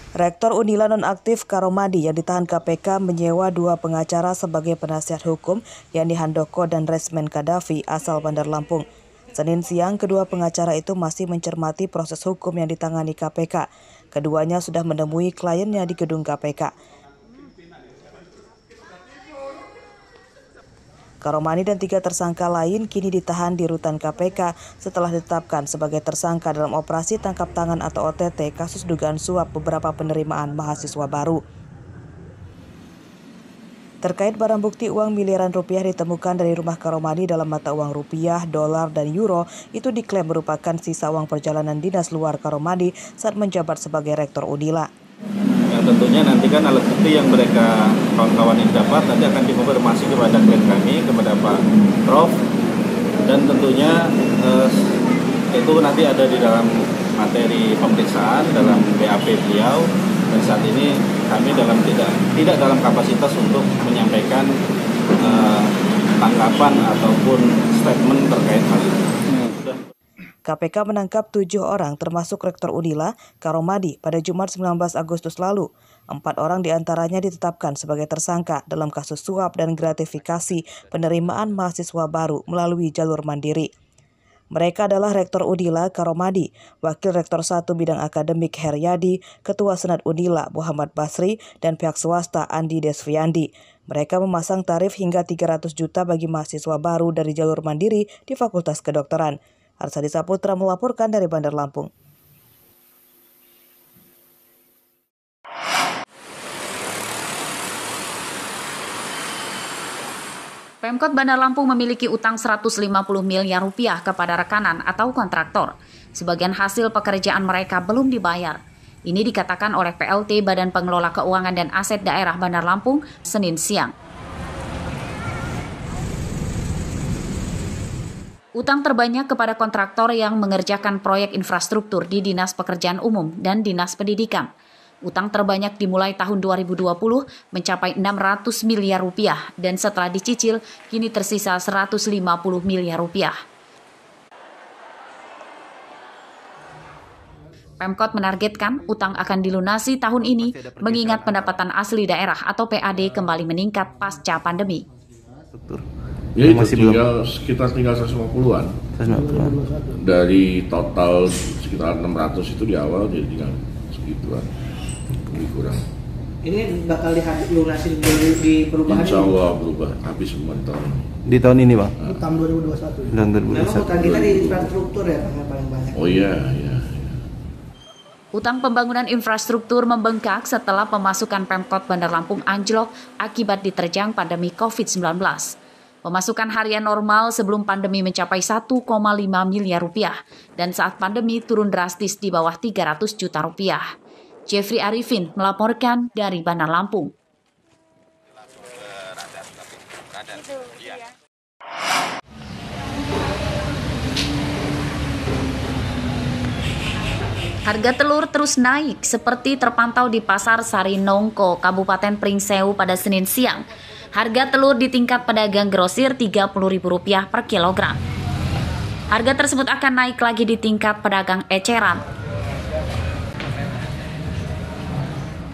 Rektor Unila nonaktif Karomadi yang ditahan KPK menyewa 2 pengacara sebagai penasihat hukum, yakni Handoko dan Resmen Kadafi asal Bandar Lampung. Senin siang, kedua pengacara itu masih mencermati proses hukum yang ditangani KPK. Keduanya sudah menemui kliennya di gedung KPK. Karomani dan 3 tersangka lain kini ditahan di rutan KPK setelah ditetapkan sebagai tersangka dalam operasi tangkap tangan atau OTT kasus dugaan suap beberapa penerimaan mahasiswa baru. Terkait barang bukti uang miliaran rupiah ditemukan dari rumah Karomani dalam mata uang rupiah, dolar, dan euro, itu diklaim merupakan sisa uang perjalanan dinas luar Karomani saat menjabat sebagai Rektor Unila. Yang tentunya nanti kan alat bukti yang mereka kawan-kawan ini dapat nanti akan dikonfirmasi kepada klien kami, kepada Pak Prof. Dan tentunya itu nanti ada di dalam materi pemeriksaan, dalam BAP beliau. Dan saat ini kami tidak dalam kapasitas untuk menyampaikan tanggapan ataupun statement terkait hal itu. KPK menangkap 7 orang termasuk Rektor Unila, Karomadi, pada Jumat 19 Agustus lalu. 4 orang diantaranya ditetapkan sebagai tersangka dalam kasus suap dan gratifikasi penerimaan mahasiswa baru melalui jalur mandiri. Mereka adalah Rektor Unila Karomadi, Wakil Rektor 1 Bidang Akademik Heryadi, Ketua Senat Unila Muhammad Basri, dan pihak swasta Andi Desviandi. Mereka memasang tarif hingga 300 juta bagi mahasiswa baru dari jalur mandiri di Fakultas Kedokteran. Arsadi Saputra melaporkan dari Bandar Lampung. Pemkot Bandar Lampung memiliki utang 150 miliar rupiah kepada rekanan atau kontraktor. Sebagian hasil pekerjaan mereka belum dibayar. Ini dikatakan oleh PLT Badan Pengelola Keuangan dan Aset Daerah Bandar Lampung Senin siang. Utang terbanyak kepada kontraktor yang mengerjakan proyek infrastruktur di Dinas Pekerjaan Umum dan Dinas Pendidikan. Utang terbanyak dimulai tahun 2020 mencapai 600 miliar rupiah dan setelah dicicil kini tersisa 150 miliar rupiah. Pemkot menargetkan utang akan dilunasi tahun ini mengingat pendapatan asli daerah atau PAD kembali meningkat pasca pandemi. Ya, masih sekitar 150-an. Dari total sekitar 600 itu di awal jadi tinggal segituan. Lebih kurang. Ini bakal dilunasi di perubahan. Insya Allah berubah habis semua tahun ini. Di tahun ini, Bang? Tahun 2021. Dan 2021. Memang utang kita di infrastruktur ya, paling banyak. Oh iya. Utang pembangunan infrastruktur membengkak setelah pemasukan Pemkot Bandar Lampung anjlok akibat diterjang pandemi COVID-19. Pemasukan harian normal sebelum pandemi mencapai 1,5 miliar rupiah dan saat pandemi turun drastis di bawah 300 juta rupiah. Jeffrey Arifin melaporkan dari Bandar Lampung. Harga telur terus naik seperti terpantau di Pasar Sarinongko, Kabupaten Pringsewu pada Senin siang. Harga telur di tingkat pedagang grosir Rp30.000 per kilogram. Harga tersebut akan naik lagi di tingkat pedagang eceran.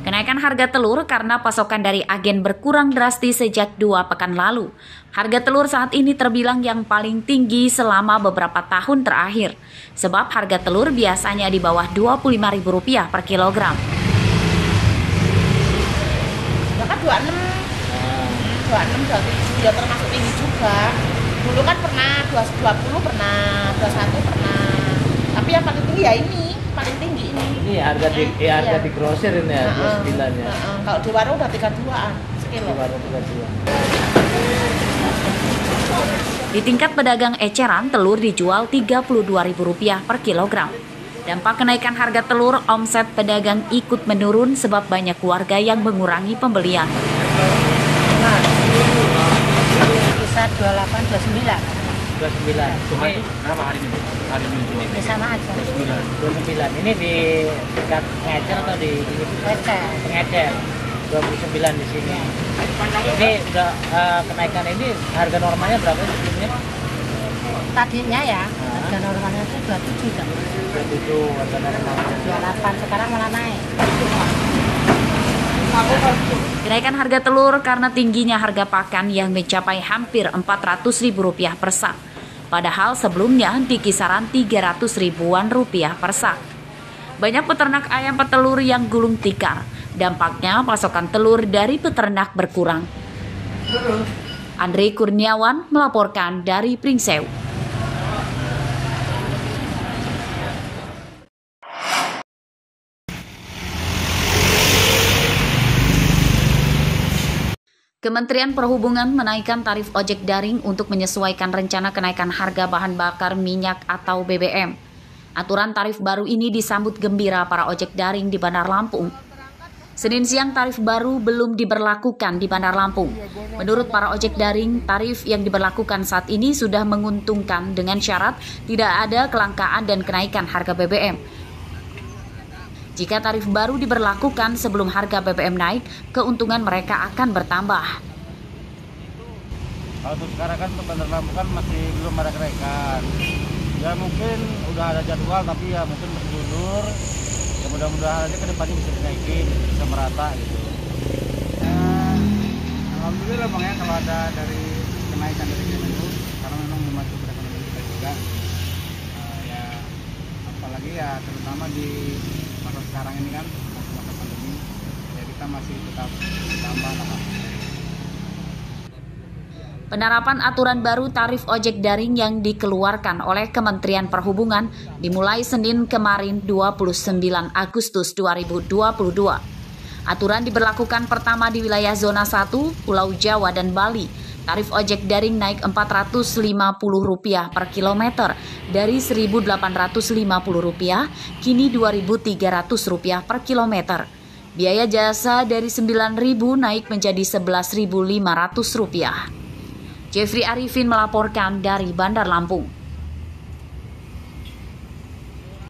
Kenaikan harga telur karena pasokan dari agen berkurang drastis sejak 2 pekan lalu. Harga telur saat ini terbilang yang paling tinggi selama beberapa tahun terakhir. Sebab harga telur biasanya di bawah Rp25.000 per kilogram. Bahkan 26 ya termasuk tinggi juga. Dulu kan pernah 20 pernah, 21 pernah. Tapi yang paling tinggi ya ini, paling tinggi ini. Ini harga di grosir ini ya, 29 ya. Kalau di warung udah 32-an sekilo. Di warung 32. Di tingkat pedagang eceran, telur dijual Rp32.000 per kilogram. Dampak kenaikan harga telur, omset pedagang ikut menurun sebab banyak warga yang mengurangi pembelian. Bisa 28, 29. 29. Ini berapa hari ini? Hari ini Sama aja. 29. Ini di tingkat pengecer atau di pengecer? 29 di sini. Ini udah kenaikan ini harga normalnya berapa sebelumnya? tadinya ya, harga normalnya itu 27 kan. 27 harga normalnya. 28 sekarang malah naik. Kenaikan harga telur karena tingginya harga pakan yang mencapai hampir Rp400.000 per sak. Padahal sebelumnya di kisaran Rp300.000-an per sak. Banyak peternak ayam petelur yang gulung tikar. Dampaknya pasokan telur dari peternak berkurang. Andre Kurniawan melaporkan dari Pringsewu. Kementerian Perhubungan menaikkan tarif ojek daring untuk menyesuaikan rencana kenaikan harga bahan bakar minyak atau BBM. Aturan tarif baru ini disambut gembira para ojek daring di Bandar Lampung. Senin siang tarif baru belum diberlakukan di Bandar Lampung. Menurut para ojek daring, tarif yang diberlakukan saat ini sudah menguntungkan dengan syarat tidak ada kelangkaan dan kenaikan harga BBM. Jika tarif baru diberlakukan sebelum harga BBM naik, keuntungan mereka akan bertambah. Kalau untuk sekarang kan untuk Bandar Lampung kan masih belum ada kenaikan. Ya mungkin udah ada jadwal tapi ya mungkin masih diundur. Ya mudah-mudahan aja ke depannya bisa dinaikin, bisa merata gitu. Alhamdulillah Bang ya kalau ada dari kenaikan dari Kemenlu, karena memang memacu perekonomian kita juga. Ya apalagi ya terutama di masa sekarang ini kan masa pandemi, ya kita masih tetap tambah lah. Penerapan aturan baru tarif ojek daring yang dikeluarkan oleh Kementerian Perhubungan dimulai Senin kemarin 29 Agustus 2022. Aturan diberlakukan pertama di wilayah zona 1, Pulau Jawa dan Bali. Tarif ojek daring naik Rp450 per kilometer dari Rp1.850, kini Rp2.300 per kilometer. Biaya jasa dari Rp9.000 naik menjadi Rp11.500. Jeffrey Arifin melaporkan dari Bandar Lampung.